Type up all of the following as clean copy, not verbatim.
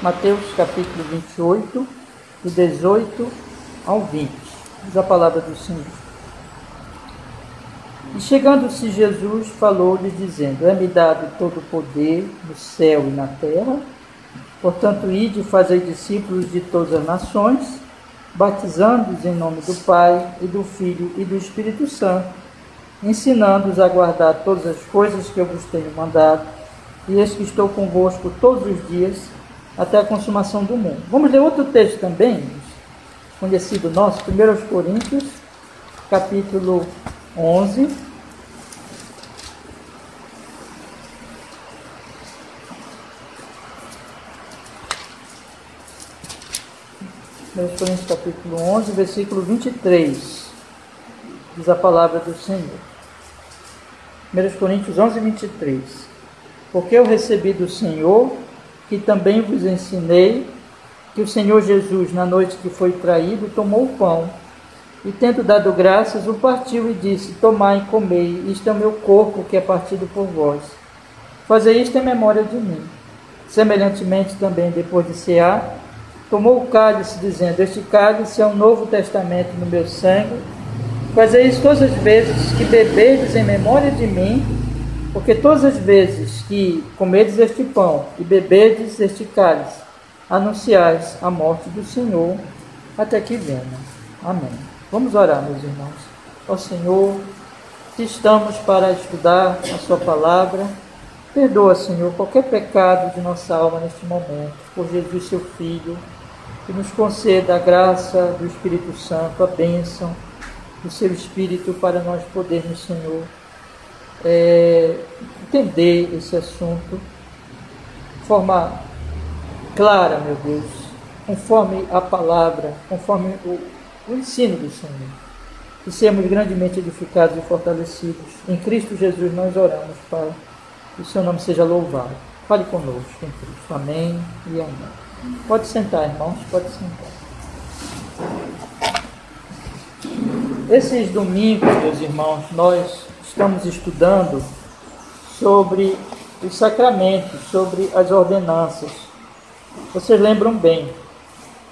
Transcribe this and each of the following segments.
Mateus capítulo 28, do 18 ao 20. Diz a palavra do Senhor. E chegando-se Jesus, falou-lhe, dizendo: É-me dado todo o poder no céu e na terra. Portanto, ide e fazei discípulos de todas as nações, batizando-os em nome do Pai, e do Filho e do Espírito Santo, ensinando-os a guardar todas as coisas que eu vos tenho mandado, e eis que estou convosco todos os dias, até a consumação do mundo. Vamos ler outro texto também, conhecido nosso, 1 Coríntios, capítulo 11. 1 Coríntios capítulo 11, versículo 23, diz a palavra do Senhor. 1 Coríntios 11, 23. Porque eu recebi do Senhor, que também vos ensinei, que o Senhor Jesus, na noite que foi traído, tomou o pão, e tendo dado graças, o partiu e disse: Tomai e comei, isto é o meu corpo, que é partido por vós. Fazei isto em memória de mim. Semelhantemente também, depois de cear, tomou o cálice, dizendo: Este cálice é um novo testamento no meu sangue. Fazei isso todas as vezes que beberdes em memória de mim, porque todas as vezes que comerdes este pão e beberdes este cálice, anunciais a morte do Senhor até que venha. Amém. Vamos orar, meus irmãos. Ó Senhor, que estamos para estudar a sua palavra, perdoa, Senhor, qualquer pecado de nossa alma neste momento, por Jesus, seu Filho, que nos conceda a graça do Espírito Santo, a bênção do seu Espírito, para nós podermos, Senhor, entender esse assunto de forma clara, meu Deus, conforme a palavra, conforme o ensino do Senhor. E sermos grandemente edificados e fortalecidos. Em Cristo Jesus nós oramos, Pai. Que o seu nome seja louvado. Fale conosco em Cristo. Amém e amém. Pode sentar, irmãos, pode sentar. Esses domingos, meus irmãos, nós estamos estudando sobre os sacramentos, sobre as ordenanças. Vocês lembram bem,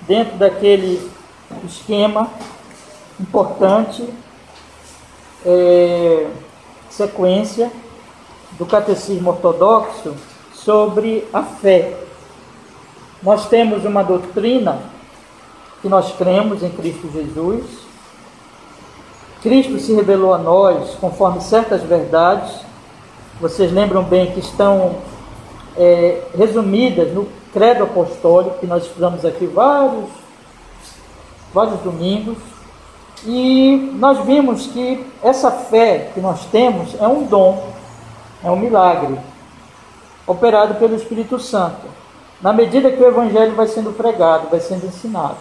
dentro daquele esquema importante, sequência do Catecismo Ortodoxo sobre a fé. Nós temos uma doutrina que nós cremos em Cristo Jesus. Cristo se revelou a nós conforme certas verdades. Vocês lembram bem que estão resumidas no Credo Apostólico, que nós estudamos aqui vários domingos. E nós vimos que essa fé que nós temos é um dom, é um milagre, operado pelo Espírito Santo, na medida que o Evangelho vai sendo pregado, vai sendo ensinado.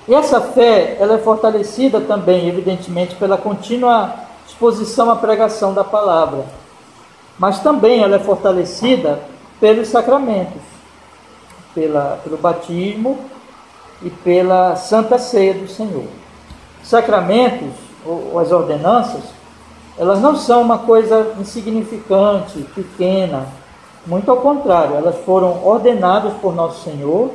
E essa fé, ela é fortalecida também, evidentemente, pela contínua exposição à pregação da palavra. Mas também ela é fortalecida pelos sacramentos, pelo batismo e pela Santa Ceia do Senhor. Os sacramentos, ou as ordenanças, elas não são uma coisa insignificante, pequena. Muito ao contrário, elas foram ordenadas por Nosso Senhor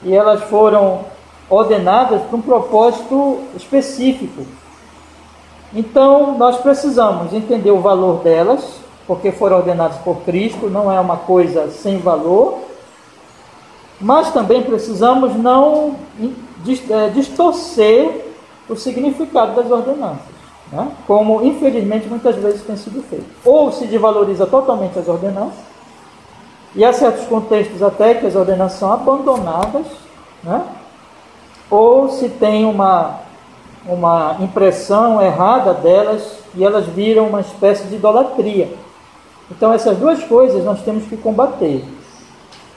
e elas foram ordenadas para um propósito específico. Então, nós precisamos entender o valor delas, porque foram ordenadas por Cristo, não é uma coisa sem valor, mas também precisamos não distorcer o significado das ordenanças, né? Como infelizmente muitas vezes tem sido feito. Ou se desvaloriza totalmente as ordenanças, e há certos contextos até que as ordenanças são abandonadas, né? Ou se tem uma impressão errada delas e elas viram uma espécie de idolatria. Então essas duas coisas nós temos que combater.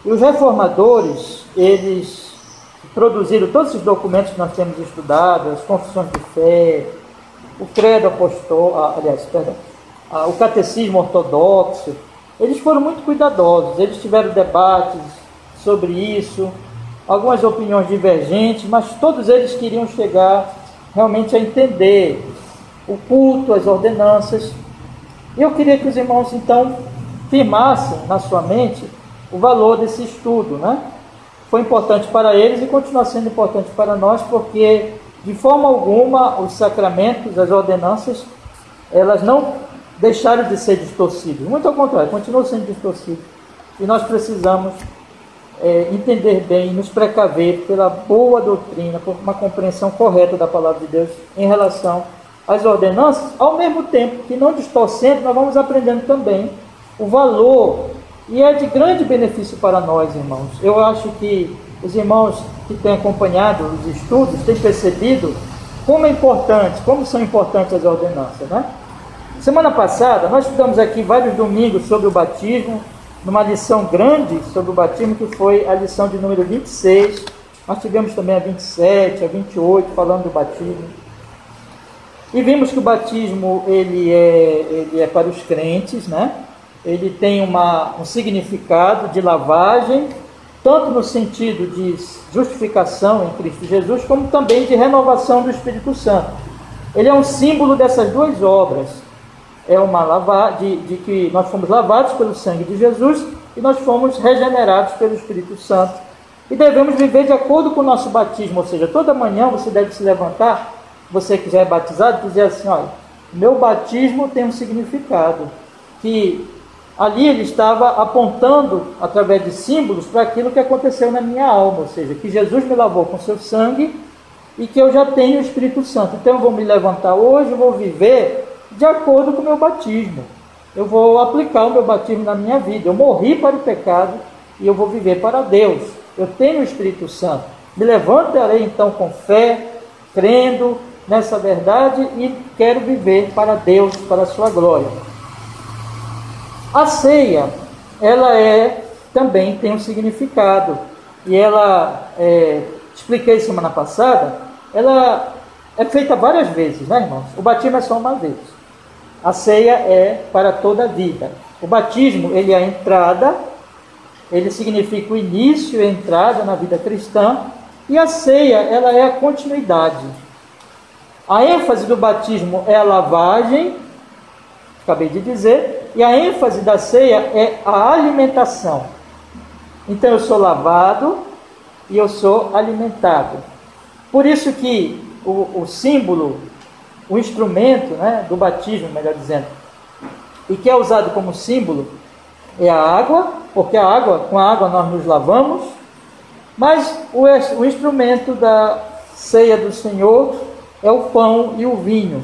E os reformadores, eles produziram todos esses documentos que nós temos estudado, as confissões de fé, o credo apostólico, o catecismo ortodoxo. Eles foram muito cuidadosos, eles tiveram debates sobre isso, algumas opiniões divergentes, mas todos eles queriam chegar realmente a entender o culto, as ordenanças. E eu queria que os irmãos, então, firmassem na sua mente o valor desse estudo, né? Foi importante para eles e continua sendo importante para nós, porque de forma alguma os sacramentos, as ordenanças, elas não deixaram de ser distorcidas, muito ao contrário, continuam sendo distorcidas, e nós precisamos entender bem, nos precaver pela boa doutrina, por uma compreensão correta da palavra de Deus em relação às ordenanças, ao mesmo tempo que, não distorcendo, nós vamos aprendendo também o valor, e é de grande benefício para nós, irmãos. Eu acho que os irmãos que têm acompanhado os estudos têm percebido como é importante, como são importantes as ordenanças, né? Semana passada, nós estudamos aqui vários domingos sobre o batismo, numa lição grande sobre o batismo, que foi a lição de número 26. Nós tivemos também a 27, a 28, falando do batismo. E vimos que o batismo ele é para os crentes, né? Ele tem um significado de lavagem, tanto no sentido de justificação em Cristo Jesus, como também de renovação do Espírito Santo. Ele é um símbolo dessas duas obras. É uma lavagem de que nós fomos lavados pelo sangue de Jesus e nós fomos regenerados pelo Espírito Santo. E devemos viver de acordo com o nosso batismo, ou seja, toda manhã você deve se levantar, você que já é batizado, e dizer assim: olha, meu batismo tem um significado, que ali ele estava apontando, através de símbolos, para aquilo que aconteceu na minha alma, ou seja, que Jesus me lavou com seu sangue e que eu já tenho o Espírito Santo. Então eu vou me levantar hoje, eu vou viver de acordo com o meu batismo. Eu vou aplicar o meu batismo na minha vida. Eu morri para o pecado e eu vou viver para Deus. Eu tenho o Espírito Santo. Me levantarei então com fé, crendo nessa verdade e quero viver para Deus, para a sua glória. A ceia, ela também tem um significado. E ela, expliquei semana passada, ela é feita várias vezes, né, irmãos? O batismo é só uma vez. A ceia é para toda a vida. O batismo, ele é a entrada, ele significa o início e a entrada na vida cristã, e a ceia, ela é a continuidade. A ênfase do batismo é a lavagem, acabei de dizer, e a ênfase da ceia é a alimentação. Então eu sou lavado e eu sou alimentado. Por isso que o símbolo, o instrumento, né, do batismo, melhor dizendo, e que é usado como símbolo, é a água, porque com a água nós nos lavamos, mas o instrumento da ceia do Senhor é o pão e o vinho,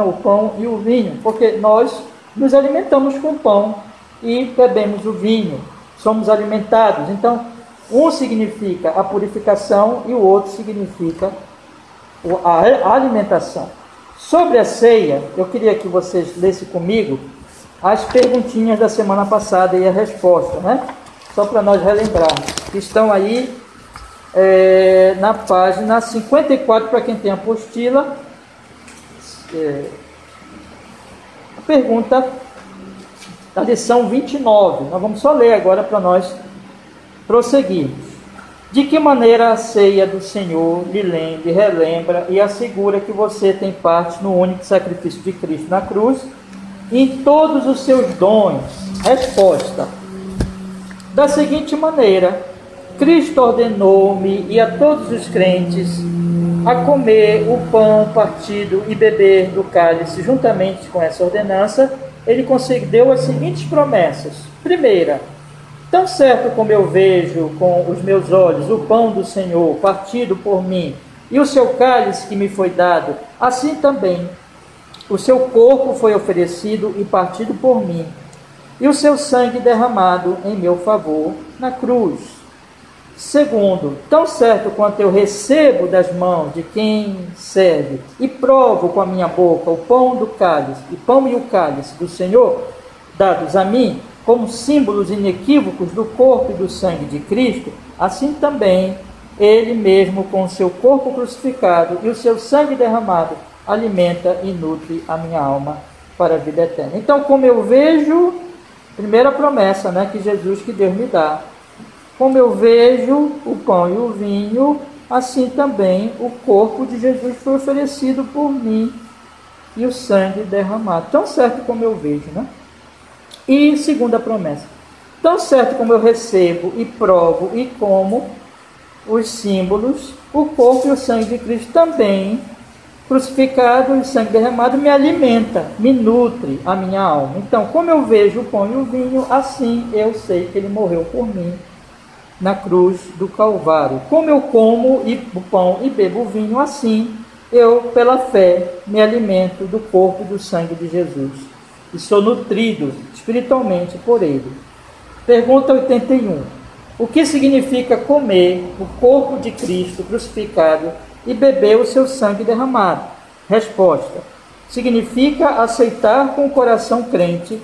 o pão e o vinho, porque nós nos alimentamos com pão e bebemos o vinho, somos alimentados. Então, um significa a purificação e o outro significa a alimentação. Sobre a ceia, eu queria que vocês lessem comigo as perguntinhas da semana passada e a resposta, né? Só para nós relembrarmos, que estão aí na página 54, para quem tem a apostila. A pergunta da lição 29. Nós vamos só ler agora para nós prosseguirmos. De que maneira a ceia do Senhor lhe relembra e assegura que você tem parte no único sacrifício de Cristo na cruz e em todos os seus dons? Resposta: da seguinte maneira, Cristo ordenou-me e a todos os crentes a comer o pão partido e beber do cálice. Juntamente com essa ordenança, ele concedeu as seguintes promessas. Primeira: tão certo como eu vejo com os meus olhos o pão do Senhor partido por mim e o seu cálice que me foi dado, assim também o seu corpo foi oferecido e partido por mim, e o seu sangue derramado em meu favor na cruz. Segundo, tão certo quanto eu recebo das mãos de quem serve e provo com a minha boca o pão e o cálice do Senhor dados a mim, como símbolos inequívocos do corpo e do sangue de Cristo, assim também ele mesmo, com o seu corpo crucificado e o seu sangue derramado, alimenta e nutre a minha alma para a vida eterna. Então, como eu vejo, primeira promessa, né, que Jesus, que Deus me dá, como eu vejo o pão e o vinho, assim também o corpo de Jesus foi oferecido por mim e o sangue derramado. Tão certo como eu vejo, né? E segunda promessa: Tão certo como eu recebo e provo e como os símbolos, o corpo e o sangue de Cristo também, crucificado e sangue derramado, me alimenta, me nutre a minha alma. Então, como eu vejo o pão e o vinho, assim eu sei que ele morreu por mim na cruz do Calvário. Como eu como o pão e bebo o vinho, assim eu, pela fé, me alimento do corpo e do sangue de Jesus e sou nutrido espiritualmente por ele. Pergunta 81. O que significa comer o corpo de Cristo crucificado e beber o seu sangue derramado? Resposta. Significa aceitar com o coração crente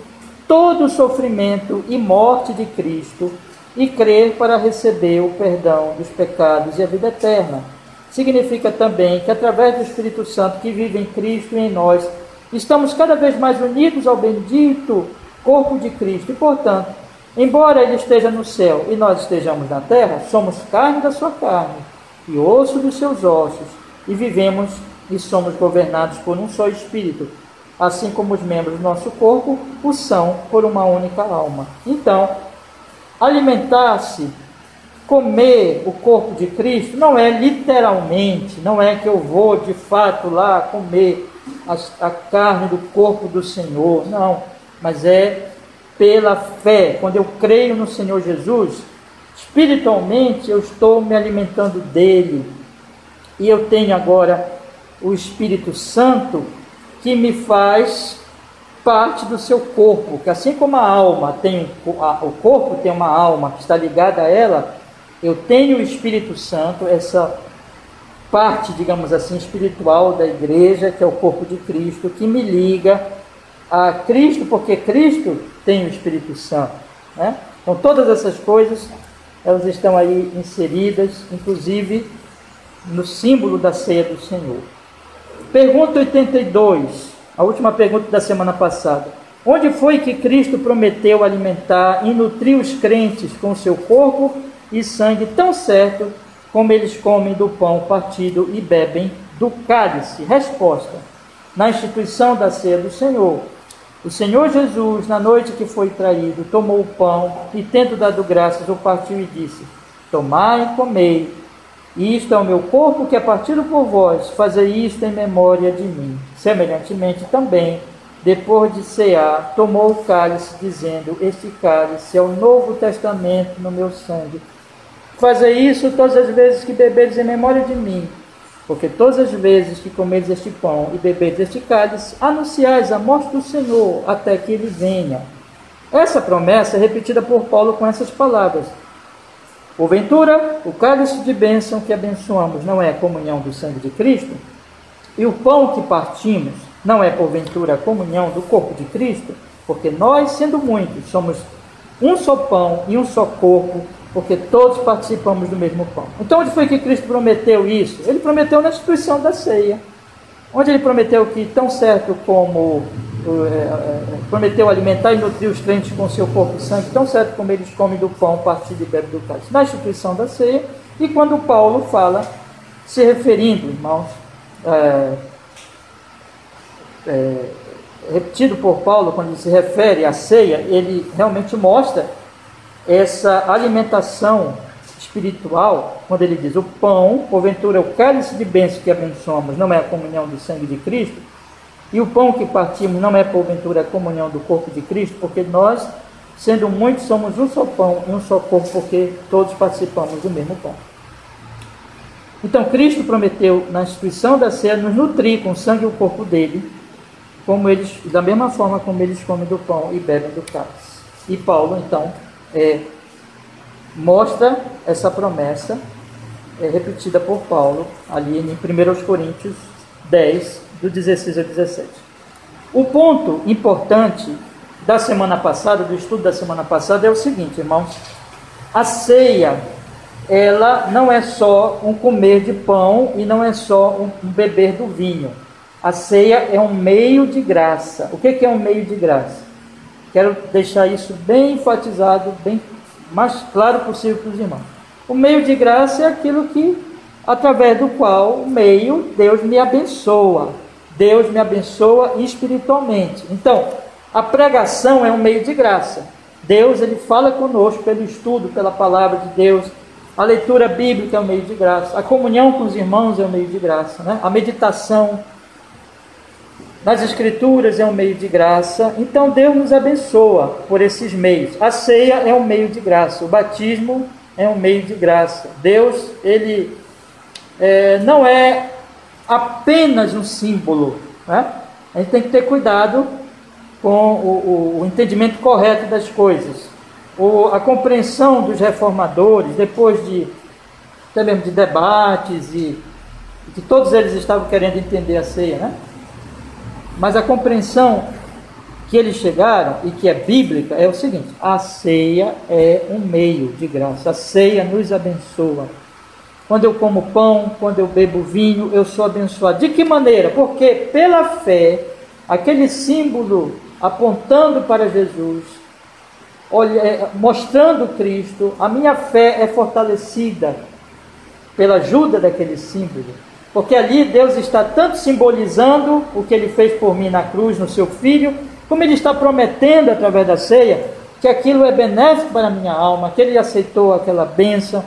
todo o sofrimento e morte de Cristo e crer para receber o perdão dos pecados e a vida eterna. Significa também que através do Espírito Santo que vive em Cristo e em nós, estamos cada vez mais unidos ao bendito corpo de Cristo e, portanto, embora ele esteja no céu e nós estejamos na terra, somos carne da sua carne e osso dos seus ossos, e vivemos e somos governados por um só Espírito, assim como os membros do nosso corpo o são por uma única alma. Então, alimentar-se, comer o corpo de Cristo, não é literalmente, não é que eu vou de fato lá comer a carne do corpo do Senhor, não, mas é pela fé. Quando eu creio no Senhor Jesus, espiritualmente eu estou me alimentando dele, e eu tenho agora o Espírito Santo que me faz parte do seu corpo, que assim como a alma tem, o corpo tem uma alma que está ligada a ela, eu tenho o Espírito Santo, essa parte, digamos assim, espiritual da igreja, que é o corpo de Cristo, que me liga a Cristo, porque Cristo tem o Espírito Santo, né? Então todas essas coisas, elas estão aí inseridas, inclusive no símbolo da ceia do Senhor. Pergunta 82, a última pergunta da semana passada. Onde foi que Cristo prometeu alimentar e nutrir os crentes com o seu corpo e sangue, tão certo como eles comem do pão partido e bebem do cálice? Resposta. Na instituição da ceia do Senhor. O Senhor Jesus, na noite que foi traído, tomou o pão e, tendo dado graças, o partiu e disse: tomai e comei, isto é o meu corpo que é partido por vós, fazei isto em memória de mim. Semelhantemente também, depois de cear, tomou o cálice, dizendo: este cálice é o novo testamento no meu sangue. Fazei isso todas as vezes que beberes em memória de mim, porque todas as vezes que comeres este pão e beberes este cálice, anunciais a morte do Senhor até que ele venha. Essa promessa é repetida por Paulo com essas palavras: porventura, o cálice de bênção que abençoamos não é a comunhão do sangue de Cristo? E o pão que partimos não é porventura a comunhão do corpo de Cristo? Porque nós, sendo muitos, somos um só pão e um só corpo, porque todos participamos do mesmo pão. Então, onde foi que Cristo prometeu isso? Ele prometeu na instituição da ceia, onde ele prometeu que, tão certo como prometeu alimentar e nutrir os crentes com seu corpo e sangue, tão certo como eles comem do pão, partido e bebem do cálice, na instituição da ceia. E quando Paulo fala, se referindo, irmãos, repetido por Paulo, quando ele se refere à ceia, ele realmente mostra essa alimentação espiritual, quando ele diz: o pão, porventura, o cálice de bênção que abençoamos não é a comunhão do sangue de Cristo, e o pão que partimos não é porventura a comunhão do corpo de Cristo, porque nós, sendo muitos, somos um só pão e um só corpo, porque todos participamos do mesmo pão. Então Cristo prometeu na instituição da ceia nos nutrir com o sangue e o corpo dele, como eles, da mesma forma como eles comem do pão e bebem do cálice. E Paulo então mostra essa promessa repetida por Paulo ali em 1 Coríntios 10, do 16 ao 17. O ponto importante da semana passada, do estudo da semana passada, é o seguinte, irmãos: a ceia, ela não é só um comer de pão e não é só um beber do vinho. A ceia é um meio de graça. O que é um meio de graça? Quero deixar isso bem enfatizado, bem mais claro possível para os irmãos. O meio de graça é aquilo que, através do qual, o meio, Deus me abençoa. Deus me abençoa espiritualmente. Então, a pregação é um meio de graça. Deus, ele fala conosco pelo estudo, pela palavra de Deus. A leitura bíblica é um meio de graça. A comunhão com os irmãos é um meio de graça, né? A meditação nas Escrituras é um meio de graça. Então Deus nos abençoa por esses meios. A ceia é um meio de graça. O batismo é um meio de graça. Deus, ele não é apenas um símbolo, né? A gente tem que ter cuidado com o entendimento correto das coisas. A compreensão dos reformadores, depois até mesmo de debates, e que todos eles estavam querendo entender a ceia, né? Mas a compreensão que eles chegaram, e que é bíblica, é o seguinte: a ceia é um meio de graça. A ceia nos abençoa. Quando eu como pão, quando eu bebo vinho, eu sou abençoado. De que maneira? Porque pela fé, aquele símbolo apontando para Jesus, mostrando Cristo, a minha fé é fortalecida pela ajuda daquele símbolo. Porque ali Deus está tanto simbolizando o que Ele fez por mim na cruz, no seu Filho, como Ele está prometendo através da ceia, que aquilo é benéfico para a minha alma, que Ele aceitou aquela bênção,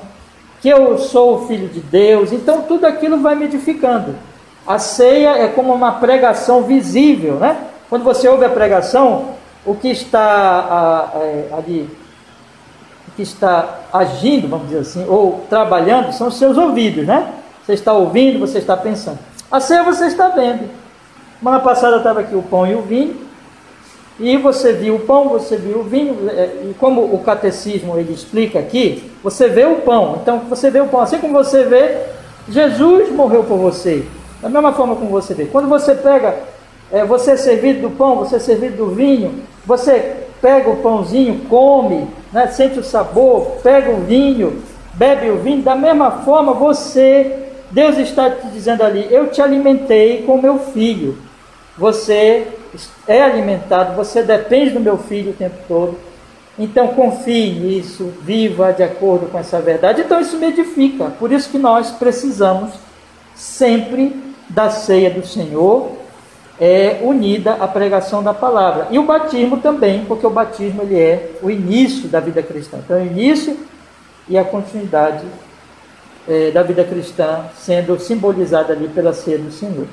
que eu sou o Filho de Deus. Então tudo aquilo vai me edificando. A ceia é como uma pregação visível, né? Quando você ouve a pregação, o que está ali, o que está agindo, vamos dizer assim, ou trabalhando, são os seus ouvidos, né? Você está ouvindo, você está pensando. A ceia você está vendo. Semana passada estava aqui o pão e o vinho, e você viu o pão, você viu o vinho, e como o catecismo ele explica aqui, você vê o pão. Então você vê o pão, assim como você vê, Jesus morreu por você. Da mesma forma como você vê. Quando você pega, você é servido do pão, você é servido do vinho, você pega o pãozinho, come, né, sente o sabor, pega o vinho, bebe o vinho, da mesma forma Deus está te dizendo ali: eu te alimentei com meu filho, você é alimentado, você depende do meu filho o tempo todo, então confie nisso, viva de acordo com essa verdade. Então isso me edifica, por isso que nós precisamos sempre da ceia do Senhor, unida à pregação da palavra, e o batismo também, porque o batismo ele é o início da vida cristã. Então o início e a continuidade da vida cristã sendo simbolizada ali pela ceia do Senhor.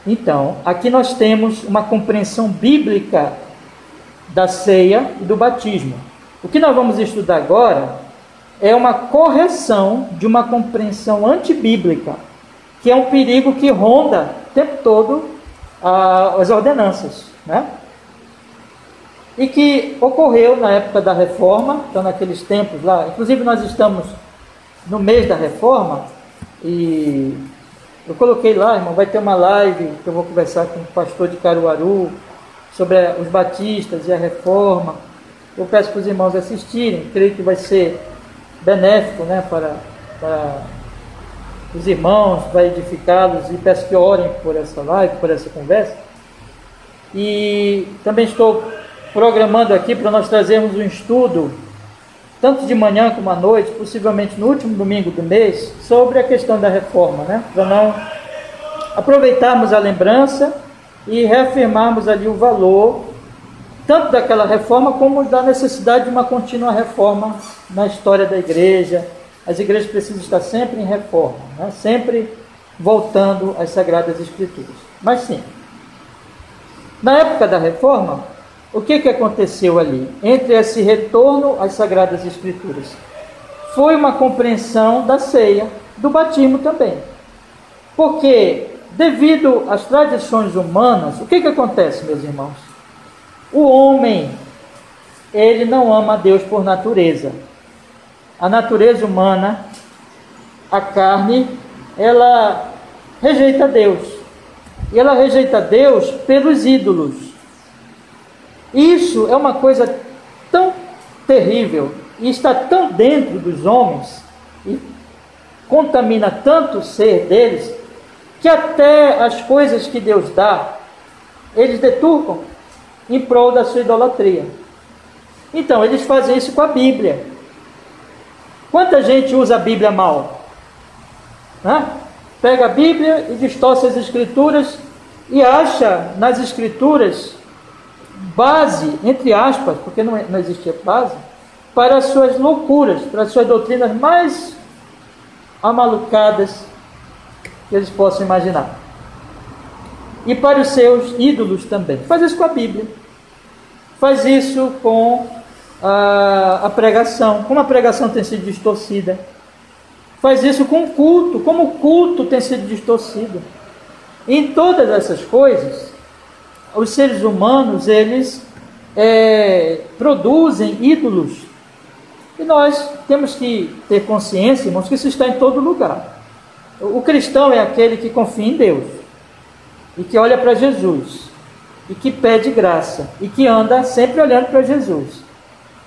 Então, aqui nós temos uma compreensão bíblica da ceia e do batismo. O que nós vamos estudar agora é uma correção de uma compreensão antibíblica, que é um perigo que ronda o tempo todo as ordenanças, né? E que ocorreu na época da Reforma, então naqueles tempos lá. Inclusive nós estamos no mês da Reforma, e eu coloquei lá, irmão, vai ter uma live que eu vou conversar com o pastor de Caruaru sobre os batistas e a Reforma. Eu peço para os irmãos assistirem, creio que vai ser benéfico, né, para os irmãos, vai edificá-los, e peço que orem por essa live, por essa conversa. E também estou programando aqui para nós trazermos um estudo, tanto de manhã como à noite, possivelmente no último domingo do mês, sobre a questão da reforma, né? Para não aproveitarmos a lembrança e reafirmarmos ali o valor, tanto daquela reforma, como da necessidade de uma contínua reforma na história da igreja. As igrejas precisam estar sempre em reforma, né? Sempre voltando às Sagradas Escrituras. Mas sim, na época da reforma, o que aconteceu ali? Entre esse retorno às Sagradas Escrituras, foi uma compreensão da ceia, do batismo também. Porque, devido às tradições humanas, o que acontece, meus irmãos? O homem, ele não ama a Deus por natureza. A natureza humana, a carne, ela rejeita Deus. E ela rejeita Deus pelos ídolos. Isso é uma coisa tão terrível e está tão dentro dos homens e contamina tanto o ser deles, que até as coisas que Deus dá, eles deturpam em prol da sua idolatria. Então, eles fazem isso com a Bíblia. Quanta gente usa a Bíblia mal? Né? Pega a Bíblia e distorce as Escrituras e acha nas Escrituras base, entre aspas, porque não existia base, para as suas loucuras, para as suas doutrinas mais amalucadas que eles possam imaginar. E para os seus ídolos também. Faz isso com a Bíblia. Faz isso com a pregação. Como a pregação tem sido distorcida. Faz isso com o culto. Como o culto tem sido distorcido. Em todas essas coisas, os seres humanos, eles produzem ídolos. E nós temos que ter consciência, irmãos, que isso está em todo lugar. O cristão é aquele que confia em Deus, e que olha para Jesus, e que pede graça, e que anda sempre olhando para Jesus,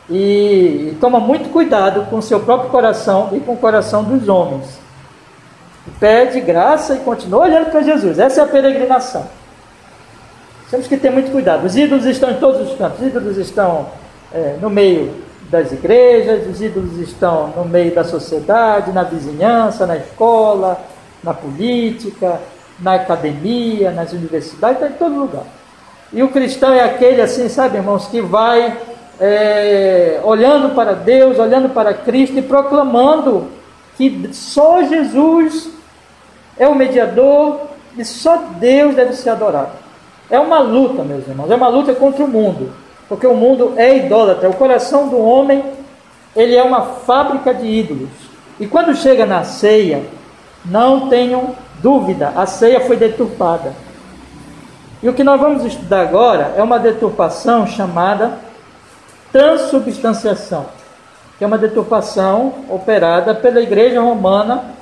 e toma muito cuidado com o seu próprio coração e com o coração dos homens. Pede graça e continua olhando para Jesus. Essa é a peregrinação. Temos que ter muito cuidado. Os ídolos estão em todos os cantos. Os ídolos estão no meio das igrejas, os ídolos estão no meio da sociedade, na vizinhança, na escola, na política, na academia, nas universidades, está em todo lugar. E o cristão é aquele, assim, sabe, irmãos, que vai olhando para Deus, olhando para Cristo e proclamando que só Jesus é o mediador e só Deus deve ser adorado. É uma luta, meus irmãos, é uma luta contra o mundo, porque o mundo é idólatra. O coração do homem, ele é uma fábrica de ídolos. E quando chega na ceia, não tenham dúvida, a ceia foi deturpada. E o que nós vamos estudar agora é uma deturpação chamada transubstanciação, que é uma deturpação operada pela Igreja Romana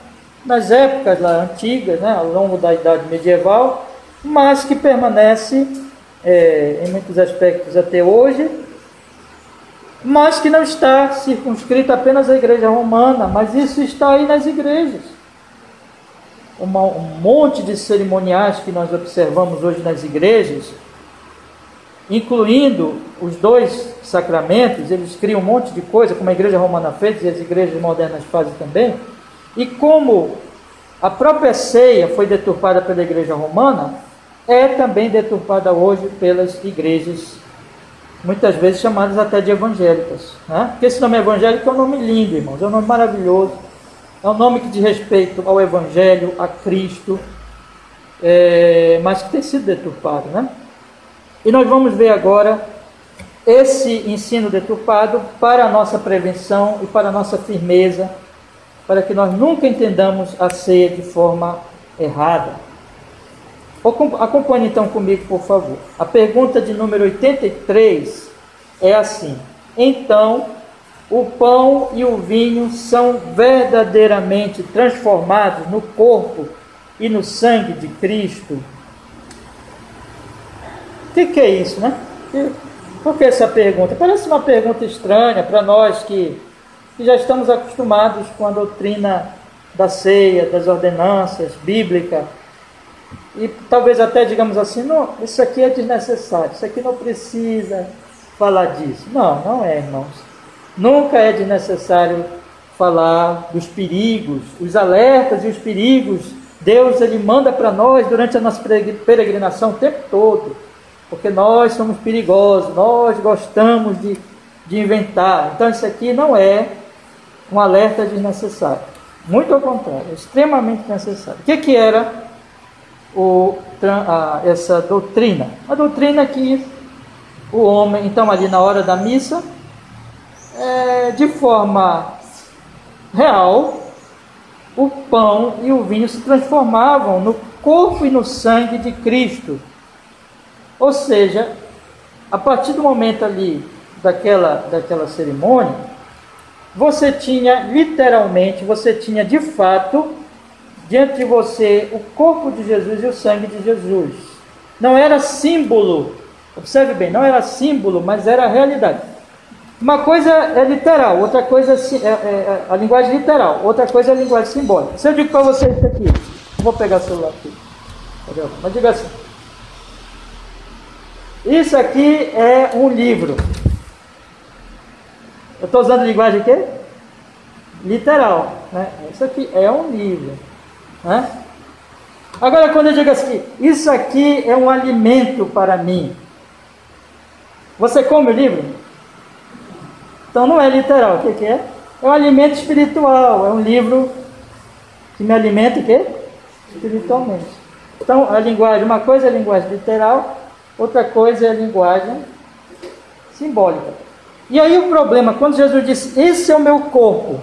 nas épocas lá antigas, né, ao longo da Idade Medieval, mas que permanece em muitos aspectos até hoje, mas que não está circunscrita apenas à Igreja Romana, mas isso está aí nas igrejas. Um monte de cerimoniais que nós observamos hoje nas igrejas, incluindo os 2 sacramentos, eles criam um monte de coisa, como a Igreja Romana fez e as igrejas modernas fazem também. E como a própria ceia foi deturpada pela Igreja Romana, é também deturpada hoje pelas igrejas, muitas vezes chamadas até de evangélicas, né? Porque esse nome evangélico é um nome lindo, irmãos, é um nome maravilhoso, é um nome que diz respeito ao Evangelho, a Cristo, mas que tem sido deturpado, né? E nós vamos ver agora esse ensino deturpado para a nossa prevenção e para a nossa firmeza, para que nós nunca entendamos a ceia de forma errada. Acompanhe então comigo, por favor. A pergunta de número 83 é assim: então, o pão e o vinho são verdadeiramente transformados no corpo e no sangue de Cristo? O que é isso, né? Por que essa pergunta? Parece uma pergunta estranha para nós que já estamos acostumados com a doutrina da ceia, das ordenanças bíblicas, e talvez até digamos assim, não, isso aqui é desnecessário, isso aqui não precisa falar disso. Não, não é, irmãos. Nunca é desnecessário falar dos perigos, os alertas e os perigos. Deus, ele manda para nós durante a nossa peregrinação o tempo todo, porque nós somos perigosos, nós gostamos de inventar. Então isso aqui não é um alerta desnecessário, muito ao contrário, é extremamente necessário. O que era essa doutrina? A doutrina que o homem, então ali na hora da missa, de forma real, o pão e o vinho se transformavam no corpo e no sangue de Cristo. Ou seja, a partir do momento ali daquela cerimônia, você tinha literalmente, você tinha de fato diante de você o corpo de Jesus e o sangue de Jesus. Não era símbolo, observe bem, não era símbolo, mas era a realidade. Uma coisa é literal, outra coisa é a linguagem literal, outra coisa é a linguagem simbólica. Se eu digo para vocês isso aqui, vou pegar o celular aqui, mas diga assim: isso aqui é um livro. Eu estou usando linguagem quê? Literal, né? Isso aqui é um livro, né? Agora, quando eu digo assim, isso aqui é um alimento para mim, Você come o livro? Então não é literal. O que é? É um alimento espiritual. É um livro que me alimenta o quê? Espiritualmente. Então a linguagem, uma coisa é a linguagem literal, outra coisa é a linguagem simbólica. E aí o problema, quando Jesus disse, esse é o meu corpo,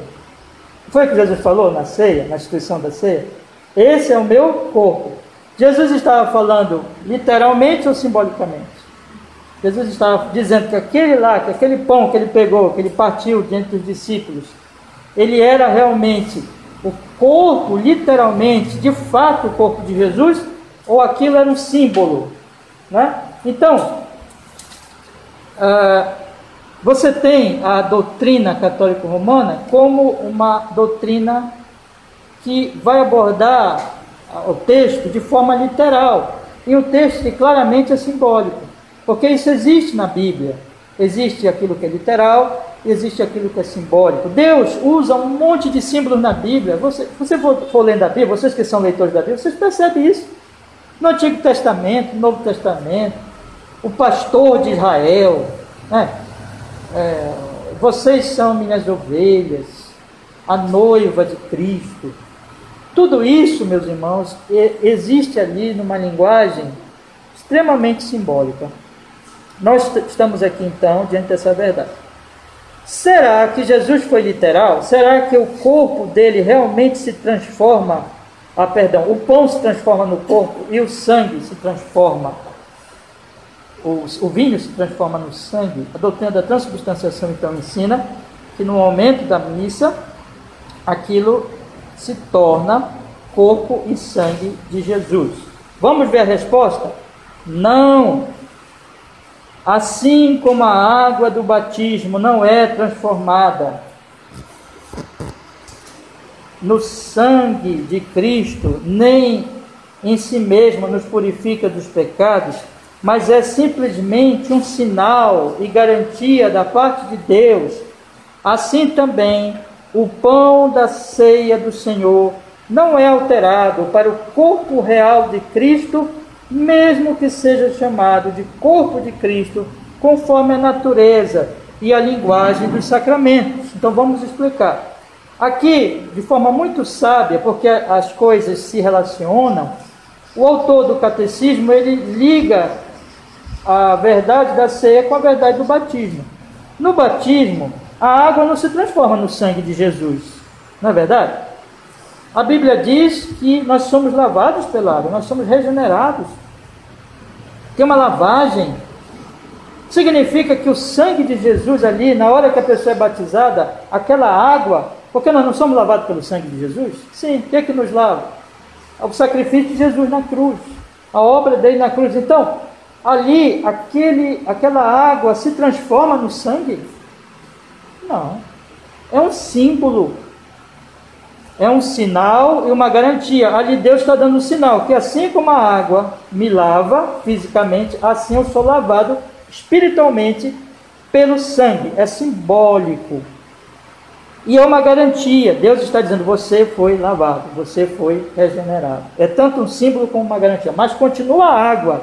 foi o que Jesus falou na ceia, na instituição da ceia? Esse é o meu corpo. Jesus estava falando literalmente ou simbolicamente? Jesus estava dizendo que aquele pão que ele pegou, que ele partiu diante dos discípulos, ele era realmente o corpo, literalmente, de fato o corpo de Jesus, ou aquilo era um símbolo, né? Então, você tem a doutrina católico-romana como uma doutrina que vai abordar o texto de forma literal, e um texto que claramente é simbólico, porque isso existe na Bíblia. Existe aquilo que é literal, existe aquilo que é simbólico. Deus usa um monte de símbolos na Bíblia. Se você for lendo a Bíblia, vocês que são leitores da Bíblia, vocês percebem isso. No Antigo Testamento, no Novo Testamento, o pastor de Israel, né? Vocês são minhas ovelhas, a noiva de Cristo. Tudo isso, meus irmãos, existe ali numa linguagem extremamente simbólica. Nós estamos aqui então diante dessa verdade. Será que Jesus foi literal? Será que o corpo dele realmente se transforma? O pão se transforma no corpo e o sangue se transforma, o vinho se transforma no sangue? A doutrina da transubstanciação então ensina que no momento da missa, aquilo se torna corpo e sangue de Jesus. Vamos ver a resposta? Não! Assim como a água do batismo não é transformada no sangue de Cristo, nem em si mesma nos purifica dos pecados, mas é simplesmente um sinal e garantia da parte de Deus, assim também o pão da ceia do Senhor não é alterado para o corpo real de Cristo, mesmo que seja chamado de corpo de Cristo, conforme a natureza e a linguagem dos sacramentos. Então vamos explicar. Aqui, de forma muito sábia, porque as coisas se relacionam, o autor do catecismo, ele liga a verdade da ceia com a verdade do batismo. No batismo, a água não se transforma no sangue de Jesus, não é verdade? A Bíblia diz que nós somos lavados pela água, nós somos regenerados. Tem uma lavagem. Significa que o sangue de Jesus ali, na hora que a pessoa é batizada, aquela água, porque nós não somos lavados pelo sangue de Jesus? Sim, o que é que nos lava? O sacrifício de Jesus na cruz, a obra dele na cruz. Então, ali, aquela água se transforma no sangue? Não. É um símbolo, é um sinal e uma garantia. Ali Deus está dando um sinal, que assim como a água me lava fisicamente, assim eu sou lavado espiritualmente pelo sangue. É simbólico. E é uma garantia. Deus está dizendo, você foi lavado, você foi regenerado. É tanto um símbolo como uma garantia. Mas continua a água.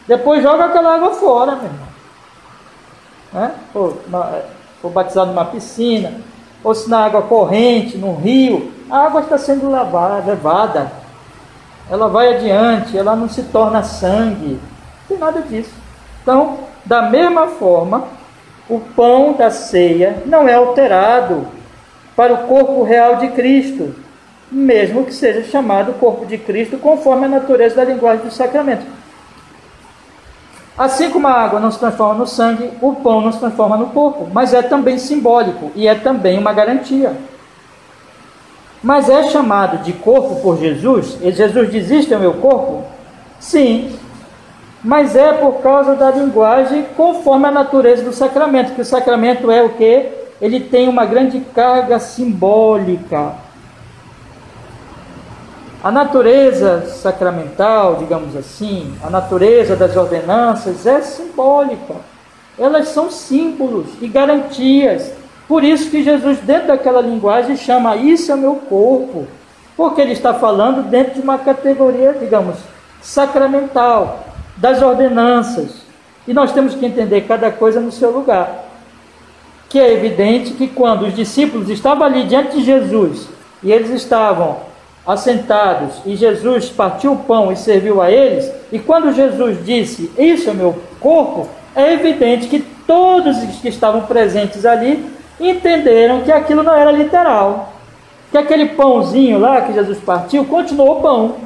Depois joga aquela água fora, meu irmão. For batizado numa piscina, ou se na água corrente, no rio, a água está sendo levada. Ela vai adiante, ela não se torna sangue. Não tem nada disso. Então, da mesma forma, o pão da ceia não é alterado para o corpo real de Cristo, mesmo que seja chamado corpo de Cristo, conforme a natureza da linguagem do sacramento. Assim como a água não se transforma no sangue, o pão não se transforma no corpo, mas é também simbólico e é também uma garantia. Mas é chamado de corpo por Jesus? E Jesus diz, isto é o meu corpo? Sim, mas é por causa da linguagem conforme a natureza do sacramento, que o sacramento é o quê? Ele tem uma grande carga simbólica. A natureza sacramental, digamos assim, a natureza das ordenanças é simbólica. Elas são símbolos e garantias. Por isso que Jesus, dentro daquela linguagem, chama isso é meu corpo. Porque ele está falando dentro de uma categoria, digamos, sacramental, das ordenanças. E nós temos que entender cada coisa no seu lugar. Que é evidente que quando os discípulos estavam ali diante de Jesus, e eles estavam assentados, e Jesus partiu o pão e serviu a eles, e quando Jesus disse, isso é meu corpo, é evidente que todos os que estavam presentes ali entenderam que aquilo não era literal, que aquele pãozinho lá que Jesus partiu continuou pão,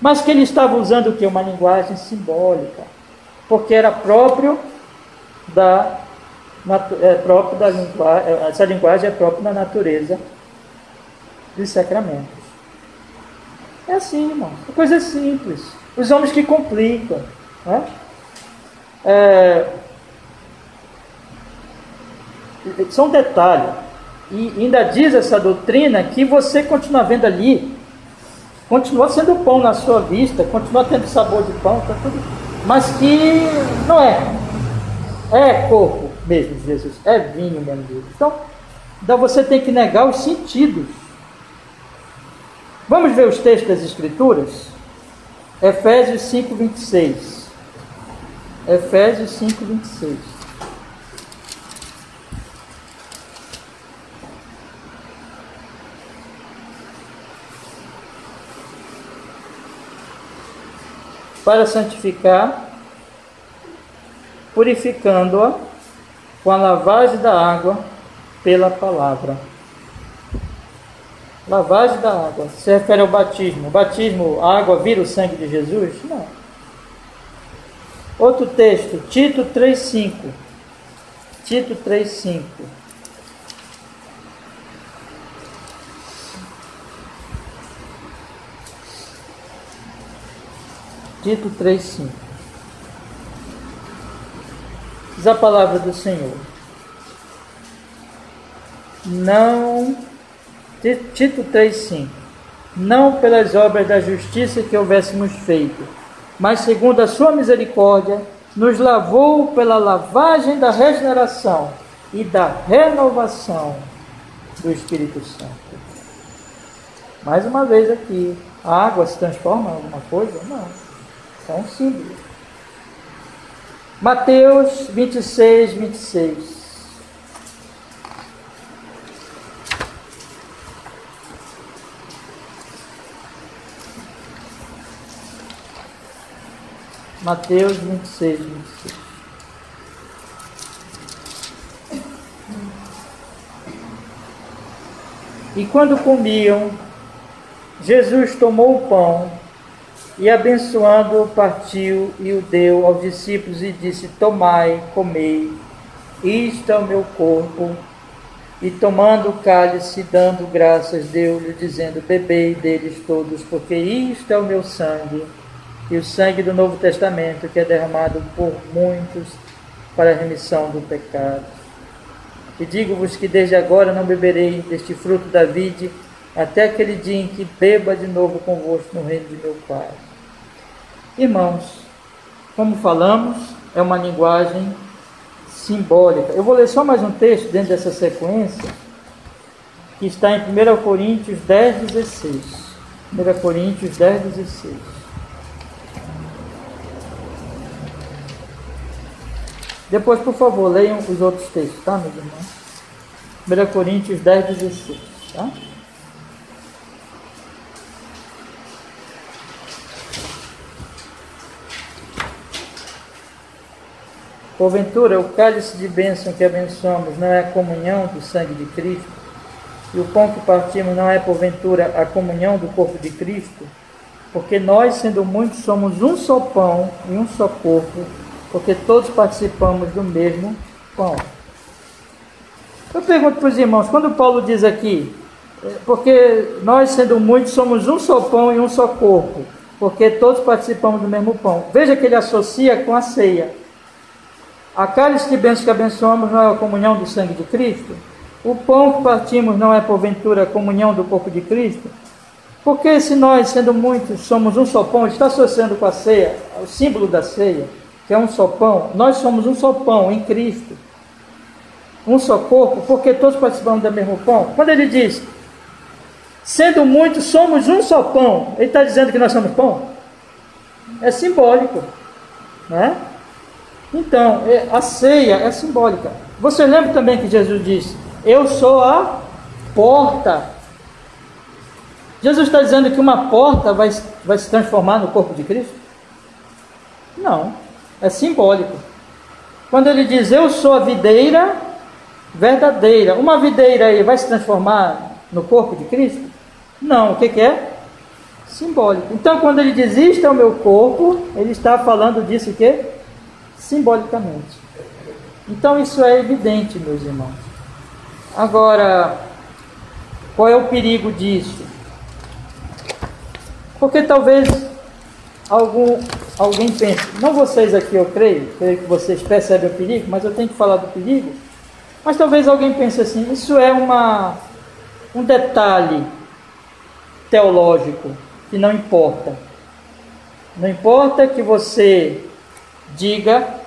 mas que ele estava usando o quê? Uma linguagem simbólica, porque era próprio da linguagem, essa linguagem é própria da natureza dos sacramentos. É assim, irmão, é coisa simples. Os homens que complicam, né? Só um detalhe, e ainda diz essa doutrina que você continua vendo ali, continua sendo pão na sua vista, continua tendo sabor de pão, tá tudo, mas que não é corpo mesmo de Jesus, é vinho mesmo de Jesus. Então você tem que negar os sentidos. Vamos ver os textos das Escrituras? Efésios 5, 26. Efésios 5, 26. Para santificar, purificando-a com a lavagem da água pela palavra. Lavagem da água se refere ao batismo. O batismo, a água vira o sangue de Jesus? Não. Outro texto, Tito 3,5. Tito 3,5. Tito 3,5. Diz a palavra do Senhor. Tito 3,5. Não pelas obras da justiça que houvéssemos feito, mas segundo a sua misericórdia, nos lavou pela lavagem da regeneração e da renovação do Espírito Santo. Mais uma vez aqui, a água se transforma em alguma coisa? Não. É um símbolo. Mateus 26, 26. Mateus 26, 26. E quando comiam, Jesus tomou o pão e, abençoando-o, partiu e o deu aos discípulos e disse: tomai, comei, isto é o meu corpo. E tomando o cálice, dando graças, deu-lhe, dizendo: bebei deles todos, porque isto é o meu sangue, e o sangue do Novo Testamento, que é derramado por muitos para a remissão do pecado. E digo-vos que desde agora não beberei deste fruto da vide, até aquele dia em que beba de novo convosco no reino de meu Pai. Irmãos, como falamos, é uma linguagem simbólica. Eu vou ler só mais um texto dentro dessa sequência, que está em 1 Coríntios 10, 16. 1 Coríntios 10, 16. Depois, por favor, leiam os outros textos, tá, meus irmãos? 1 Coríntios 10, 16, tá? Porventura, o cálice de bênção que abençoamos não é a comunhão do sangue de Cristo? E o pão que partimos não é, porventura, a comunhão do corpo de Cristo? Porque nós, sendo muitos, somos um só pão e um só corpo, porque todos participamos do mesmo pão. Eu pergunto para os irmãos, quando Paulo diz aqui, porque nós, sendo muitos, somos um só pão e um só corpo, porque todos participamos do mesmo pão. Veja que ele associa com a ceia. A cálice de bênção que abençoamos não é a comunhão do sangue de Cristo? O pão que partimos não é, porventura, a comunhão do corpo de Cristo? Porque se nós, sendo muitos, somos um só pão, ele está associando com a ceia, o símbolo da ceia, que é um só pão. Nós somos um só pão em Cristo, um só corpo, porque todos participamos do mesmo pão. Quando ele diz, sendo muitos, somos um só pão, ele está dizendo que nós somos pão? É simbólico, não é? Então, a ceia é simbólica. Você lembra também que Jesus disse: eu sou a porta. Jesus está dizendo que uma porta vai se transformar no corpo de Cristo? Não, é simbólico. Quando ele diz: eu sou a videira verdadeira, uma videira aí vai se transformar no corpo de Cristo? Não, o que é? Simbólico. Então, quando ele diz: isto é o meu corpo, ele está falando disso o quê? Simbolicamente. Então, isso é evidente, meus irmãos. Agora, qual é o perigo disso? Porque talvez alguém pense, não vocês aqui, eu creio que vocês percebem o perigo, mas eu tenho que falar do perigo. Mas talvez alguém pense assim: isso é um detalhe teológico que não importa. Não importa que você diga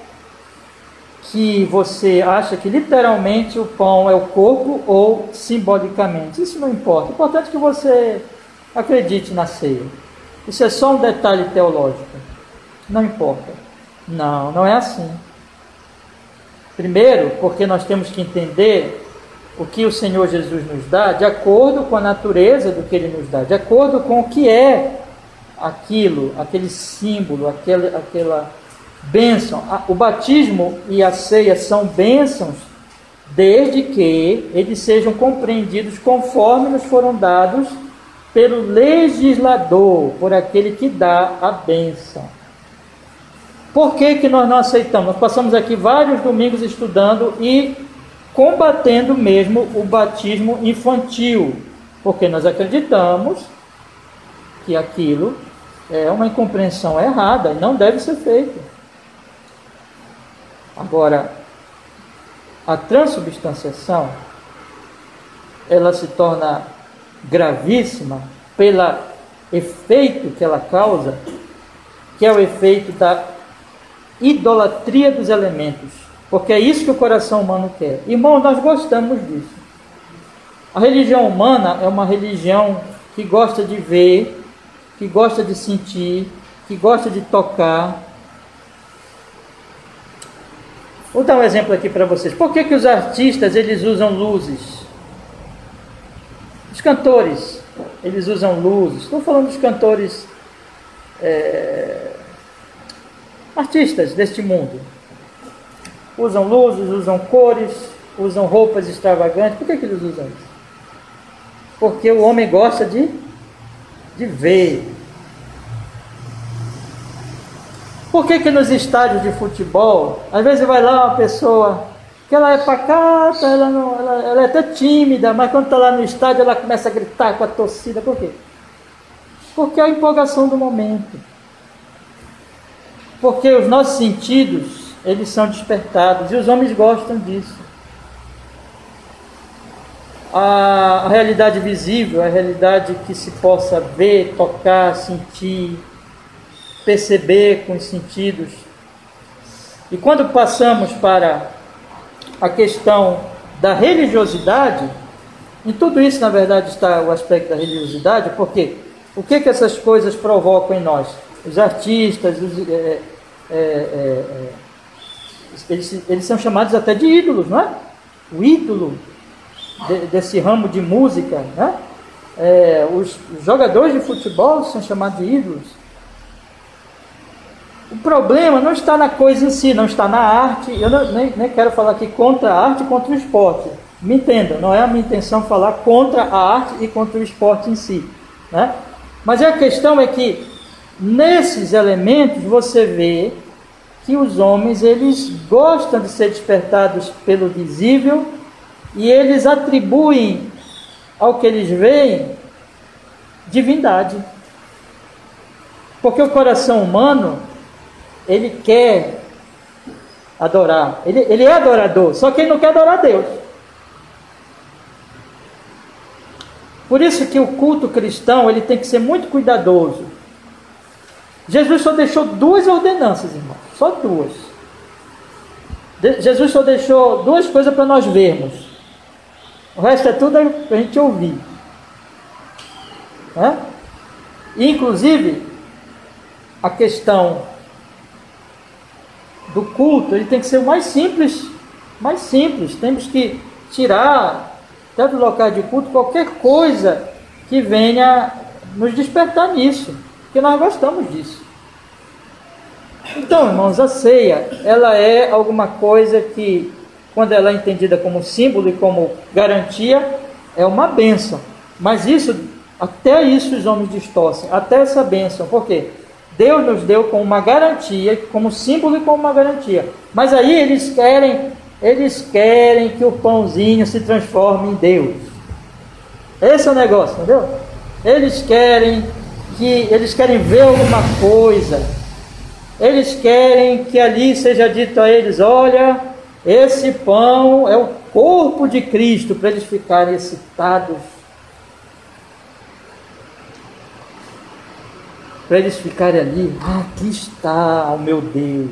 que você acha que literalmente o pão é o corpo ou simbolicamente. Isso não importa. O importante é que você acredite na ceia. Isso é só um detalhe teológico. Não importa. Não, não é assim. Primeiro, porque nós temos que entender o que o Senhor Jesus nos dá de acordo com a natureza do que Ele nos dá, de acordo com o que é aquilo, aquele símbolo, aquela bênção. O batismo e a ceia são bênçãos desde que eles sejam compreendidos conforme nos foram dados pelo legislador, por aquele que dá a bênção. Por que nós não aceitamos? Nós passamos aqui vários domingos estudando e combatendo mesmo o batismo infantil, porque nós acreditamos que aquilo é uma incompreensão errada e não deve ser feito. Agora, a transubstanciação, ela se torna gravíssima pelo efeito que ela causa, que é o efeito da idolatria dos elementos, porque é isso que o coração humano quer. Irmão, nós gostamos disso. A religião humana é uma religião que gosta de ver, que gosta de sentir, que gosta de tocar. Vou dar um exemplo aqui para vocês. Por que os artistas eles usam luzes? Os cantores, eles usam luzes. Estou falando dos cantores artistas deste mundo. Usam luzes, usam cores, usam roupas extravagantes. Por que eles usam isso? Porque o homem gosta de ver. Por que nos estádios de futebol, às vezes vai lá uma pessoa que ela é pacata, ela é até tímida, mas quando está lá no estádio ela começa a gritar com a torcida. Por quê? Porque é a empolgação do momento. Porque os nossos sentidos, eles são despertados e os homens gostam disso. A realidade visível, a realidade que se possa ver, tocar, sentir, perceber com os sentidos. E quando passamos para a questão da religiosidade, em tudo isso na verdade está o aspecto da religiosidade, porque o que essas coisas provocam em nós? Os artistas, eles são chamados até de ídolos, não é? O ídolo desse ramo de música, né? Os jogadores de futebol são chamados de ídolos. O problema não está na coisa em si, não está na arte. Eu nem quero falar aqui contra a arte e contra o esporte. Me entenda, não é a minha intenção falar contra a arte e contra o esporte em si, né? Mas a questão é que nesses elementos você vê que os homens eles gostam de ser despertados pelo visível e eles atribuem ao que eles veem divindade. Porque o coração humano ele quer adorar, ele é adorador, só que ele não quer adorar a Deus. Por isso que o culto cristão ele tem que ser muito cuidadoso. Jesus só deixou 2 ordenanças, irmão, só 2. Jesus só deixou 2 coisas para nós vermos. O resto é tudo para a gente ouvir, né? Inclusive a questão do culto, ele tem que ser o mais simples, mais simples. Temos que tirar até do local de culto qualquer coisa que venha nos despertar nisso, porque nós gostamos disso. Então, irmãos, a ceia, ela é alguma coisa que, quando ela é entendida como símbolo e como garantia, é uma bênção. Mas isso, até isso os homens distorcem, até essa bênção. Por quê? Deus nos deu como uma garantia, como símbolo e como uma garantia. Mas aí eles querem que o pãozinho se transforme em Deus. Esse é o negócio, entendeu? Eles querem ver alguma coisa. Eles querem que ali seja dito a eles: olha, esse pão é o corpo de Cristo, para eles ficarem excitados, para eles ficarem ali: aqui está o meu Deus.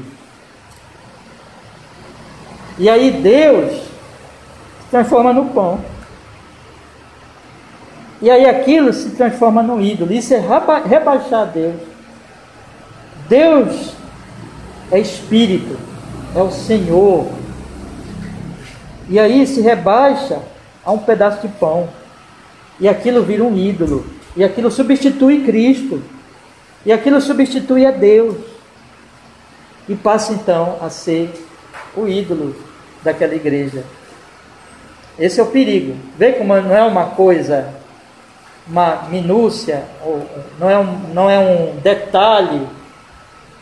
E aí Deus se transforma no pão. E aí aquilo se transforma no ídolo. Isso é rebaixar Deus. Deus é Espírito, é o Senhor. E aí se rebaixa a um pedaço de pão. E aquilo vira um ídolo. E aquilo substitui Cristo. E aquilo substitui a Deus. E passa então a ser o ídolo daquela igreja. Esse é o perigo. Vê como não é uma coisa, uma minúcia, não é um detalhe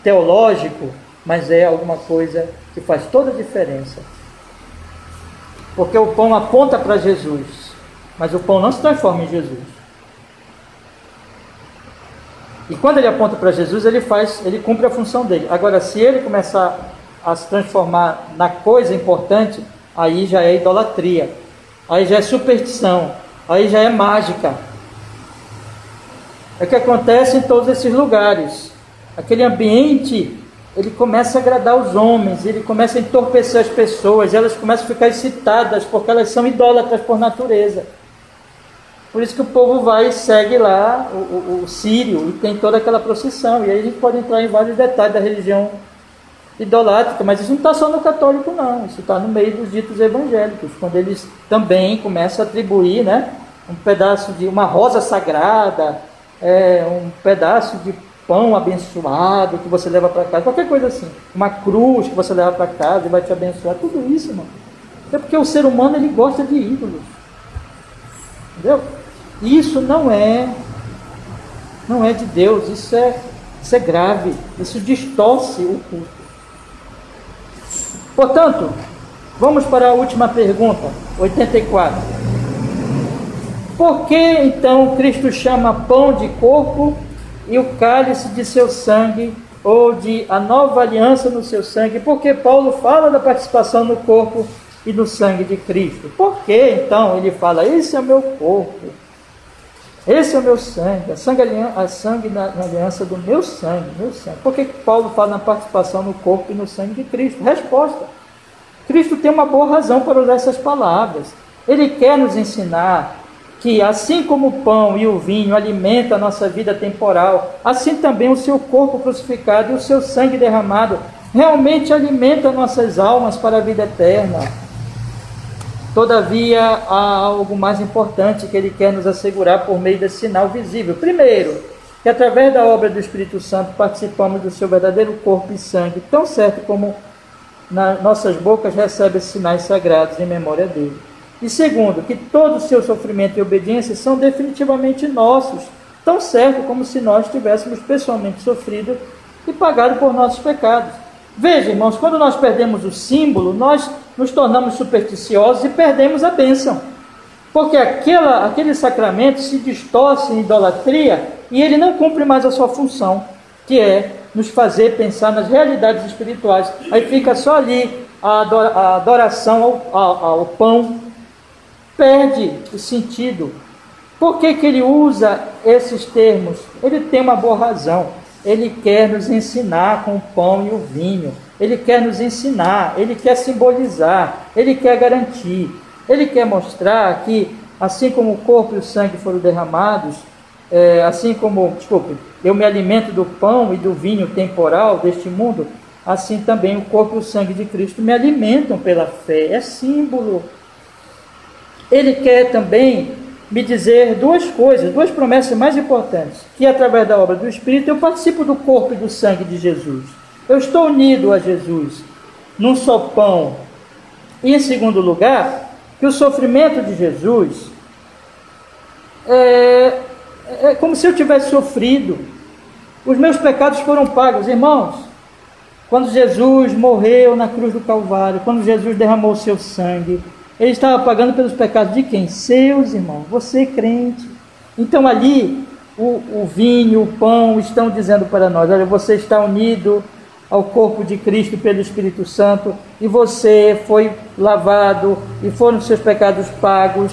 teológico, mas é alguma coisa que faz toda a diferença. Porque o pão aponta para Jesus, mas o pão não se transforma em Jesus. E quando ele aponta para Jesus, ele cumpre a função dele. Agora, se ele começar a se transformar na coisa importante, aí já é idolatria, aí já é superstição, aí já é mágica. É o que acontece em todos esses lugares. Aquele ambiente, ele começa a agradar os homens, ele começa a entorpecer as pessoas, elas começam a ficar excitadas, porque elas são idólatras por natureza. Por isso que o povo vai e segue lá o sírio, e tem toda aquela procissão. E aí a gente pode entrar em vários detalhes da religião idolátrica, mas isso não está só no católico não, isso está no meio dos ditos evangélicos, quando eles também começam a atribuir, né, um pedaço de uma rosa sagrada, um pedaço de pão abençoado que você leva para casa, qualquer coisa assim, uma cruz que você leva para casa e vai te abençoar, tudo isso, irmão. É porque o ser humano, ele gosta de ídolos, entendeu? Isso não é de Deus, isso é grave, isso distorce o culto. Portanto, vamos para a última pergunta, 84. Por que então Cristo chama pão de corpo e o cálice de seu sangue, ou de a nova aliança no seu sangue? Por que Paulo fala da participação no corpo e no sangue de Cristo? Por que então ele fala: esse é o meu corpo, esse é o meu sangue, a sangue na aliança do meu sangue, Por que Paulo fala na participação no corpo e no sangue de Cristo? Resposta: Cristo tem uma boa razão para usar essas palavras. Ele quer nos ensinar que, assim como o pão e o vinho alimentam a nossa vida temporal, assim também o seu corpo crucificado e o seu sangue derramado realmente alimentam nossas almas para a vida eterna. Todavia, há algo mais importante que ele quer nos assegurar por meio desse sinal visível. Primeiro, que através da obra do Espírito Santo participamos do seu verdadeiro corpo e sangue, tão certo como nas nossas bocas recebe esses sinais sagrados em memória dele. E segundo, que todo o seu sofrimento e obediência são definitivamente nossos, tão certo como se nós tivéssemos pessoalmente sofrido e pagado por nossos pecados. Veja, irmãos, quando nós perdemos o símbolo, nós nos tornamos supersticiosos e perdemos a bênção. Porque aquele sacramento se distorce em idolatria e ele não cumpre mais a sua função, que é nos fazer pensar nas realidades espirituais. Aí fica só ali a adoração ao pão, perde o sentido. Por que ele usa esses termos? Ele tem uma boa razão. Ele quer nos ensinar com o pão e o vinho. Ele quer nos ensinar, ele quer simbolizar, ele quer garantir. Ele quer mostrar que, assim como o corpo e o sangue foram derramados, eu me alimento do pão e do vinho temporal deste mundo, assim também o corpo e o sangue de Cristo me alimentam pela fé. É símbolo. Ele quer também me dizer duas coisas, duas promessas mais importantes, que através da obra do Espírito eu participo do corpo e do sangue de Jesus. Eu estou unido a Jesus num só pão. E em segundo lugar, que o sofrimento de Jesus é como se eu tivesse sofrido. Os meus pecados foram pagos, irmãos. Quando Jesus morreu na cruz do Calvário, quando Jesus derramou o seu sangue, ele estava pagando pelos pecados de quem? Seus, irmãos. Você, crente. Então ali, o vinho, o pão estão dizendo para nós: olha, você está unido ao corpo de Cristo pelo Espírito Santo, e você foi lavado, e foram seus pecados pagos.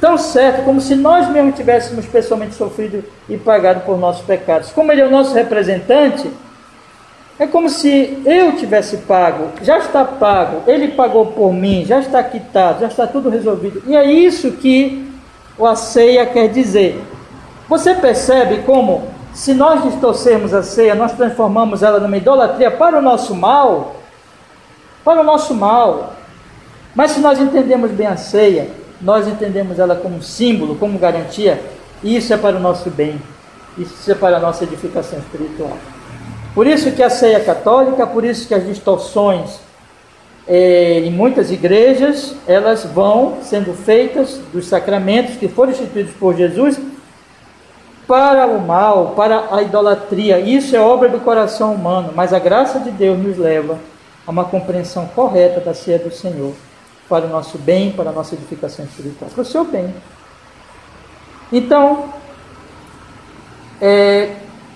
Tão certo como se nós mesmos tivéssemos pessoalmente sofrido e pagado por nossos pecados. Como ele é o nosso representante, é como se eu tivesse pago, já está pago, ele pagou por mim, já está quitado, já está tudo resolvido. E é isso que a ceia quer dizer. Você percebe como, se nós distorcermos a ceia, nós transformamos ela numa idolatria para o nosso mal? Para o nosso mal. Mas se nós entendemos bem a ceia, nós entendemos ela como símbolo, como garantia, e isso é para o nosso bem, isso é para a nossa edificação espiritual. Por isso que a ceia é católica, por isso que as distorções em muitas igrejas, elas vão sendo feitas dos sacramentos que foram instituídos por Jesus para o mal, para a idolatria. Isso é obra do coração humano, mas a graça de Deus nos leva a uma compreensão correta da ceia do Senhor, para o nosso bem, para a nossa edificação espiritual, para o seu bem. Então,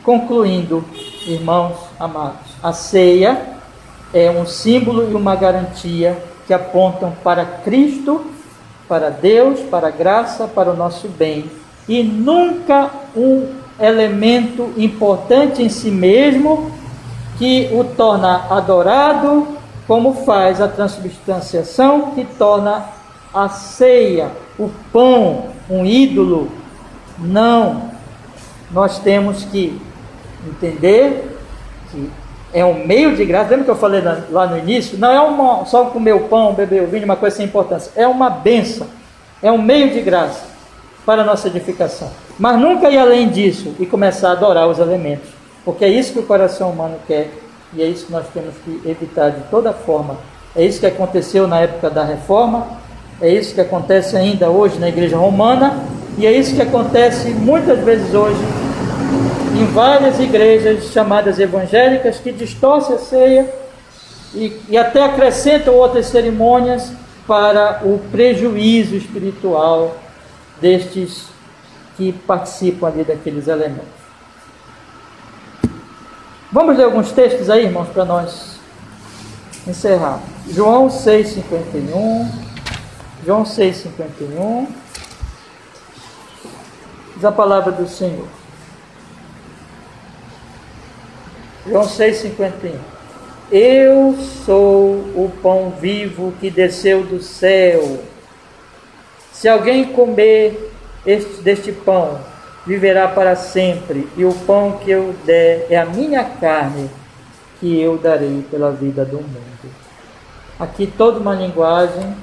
concluindo, irmãos amados, a ceia é um símbolo e uma garantia que apontam para Cristo, para Deus, para a graça, para o nosso bem, e nunca um elemento importante em si mesmo que o torna adorado, como faz a transubstanciação, que torna a ceia, o pão, um ídolo. Não, nós temos que entender que é um meio de graça. Lembra que eu falei lá no início? Não é só comer o pão, beber o vinho, uma coisa sem importância. É uma bênção, é um meio de graça para a nossa edificação. Mas nunca ir além disso e começar a adorar os elementos, porque é isso que o coração humano quer. E é isso que nós temos que evitar de toda forma. É isso que aconteceu na época da Reforma, é isso que acontece ainda hoje na Igreja Romana, e é isso que acontece muitas vezes hoje em várias igrejas chamadas evangélicas, que distorcem a ceia e até acrescentam outras cerimônias para o prejuízo espiritual destes que participam ali daqueles elementos. Vamos ler alguns textos aí, irmãos, para nós encerrar. João 6,51. João 6,51. Diz a palavra do Senhor. João 6,51. Eu sou o pão vivo que desceu do céu. Se alguém comer deste pão, viverá para sempre, e o pão que eu der é a minha carne, que eu darei pela vida do mundo. Aqui toda uma linguagem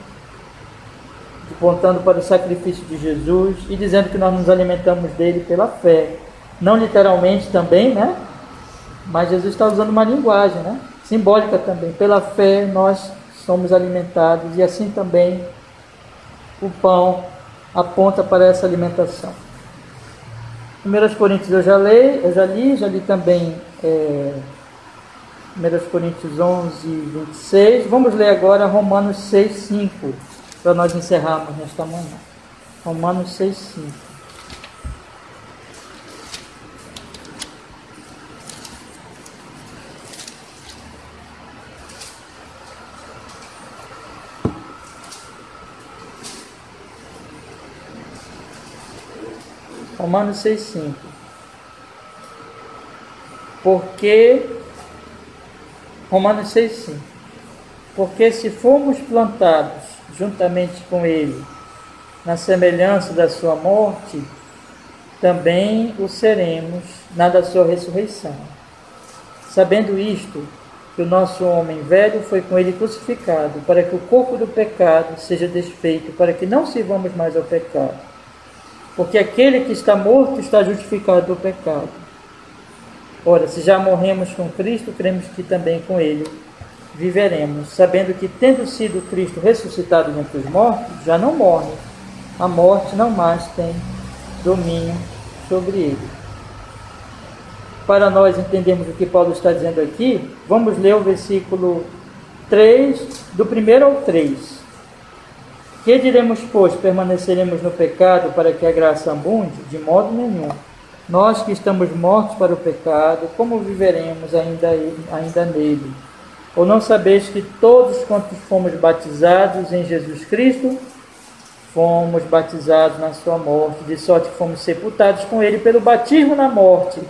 apontando para o sacrifício de Jesus e dizendo que nós nos alimentamos dele pela fé. Não literalmente também, né? Mas Jesus está usando uma linguagem, né? Simbólica também. Pela fé nós somos alimentados, e assim também o pão aponta para essa alimentação. 1 Coríntios eu já li também 1 Coríntios 11, 26. Vamos ler agora Romanos 6, 5, para nós encerrarmos nesta manhã. Romanos 6, 5. Romanos 6,5. Romanos 6,5. Porque se formos plantados juntamente com ele na semelhança da sua morte, também o seremos na da sua ressurreição. Sabendo isto, que o nosso homem velho foi com ele crucificado, para que o corpo do pecado seja desfeito, para que não sirvamos mais ao pecado. Porque aquele que está morto está justificado do pecado. Ora, se já morremos com Cristo, cremos que também com ele viveremos, sabendo que, tendo sido Cristo ressuscitado dentre os mortos, já não morre. A morte não mais tem domínio sobre ele. Para nós entendermos o que Paulo está dizendo aqui, vamos ler o versículo 3, do 1 ao 3. Que diremos, pois, permaneceremos no pecado para que a graça abunde? De modo nenhum. Nós que estamos mortos para o pecado, como viveremos ainda nele? Ou não sabeis que todos quantos fomos batizados em Jesus Cristo, fomos batizados na sua morte, de sorte que fomos sepultados com ele pelo batismo na morte,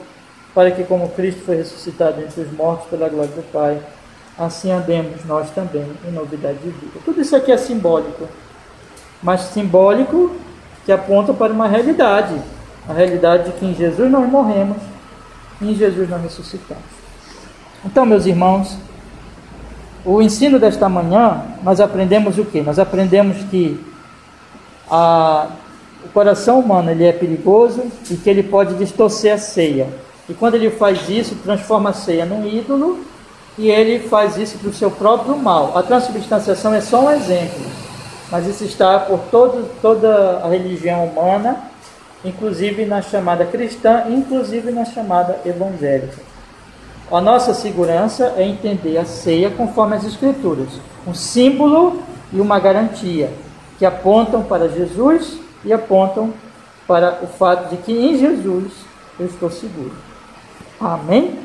para que, como Cristo foi ressuscitado entre os mortos pela glória do Pai, assim andemos nós também em novidade de vida. Tudo isso aqui é simbólico, mas simbólico que aponta para uma realidade, a realidade de que em Jesus nós morremos e em Jesus nós ressuscitamos. Então, meus irmãos, o ensino desta manhã, nós aprendemos o quê? Nós aprendemos que o coração humano ele é perigoso e que ele pode distorcer a ceia. E quando ele faz isso, transforma a ceia num ídolo e ele faz isso para o seu próprio mal. A transubstanciação é só um exemplo, mas isso está por toda a religião humana, inclusive na chamada cristã, inclusive na chamada evangélica. A nossa segurança é entender a ceia conforme as Escrituras, um símbolo e uma garantia, que apontam para Jesus e apontam para o fato de que em Jesus eu estou seguro. Amém?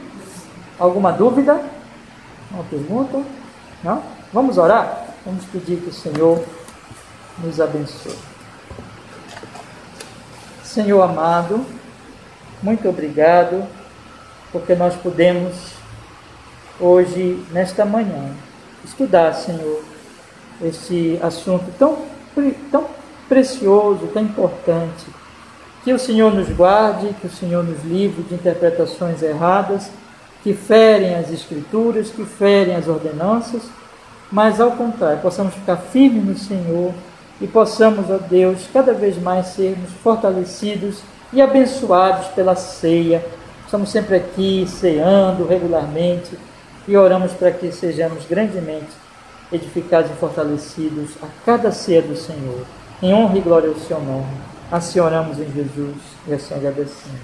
Alguma dúvida? Uma pergunta? Não? Vamos orar? Vamos pedir que o Senhor nos abençoe. Senhor amado, muito obrigado, porque nós podemos hoje, nesta manhã, estudar, Senhor, esse assunto tão precioso, tão importante. Que o Senhor nos guarde, que o Senhor nos livre de interpretações erradas, que ferem as Escrituras, que ferem as ordenanças, mas ao contrário, possamos ficar firmes no Senhor e possamos, ó Deus, cada vez mais sermos fortalecidos e abençoados pela ceia. Estamos sempre aqui ceando regularmente e oramos para que sejamos grandemente edificados e fortalecidos a cada ceia do Senhor. Em honra e glória ao seu nome. Assim oramos em Jesus e assim agradecemos.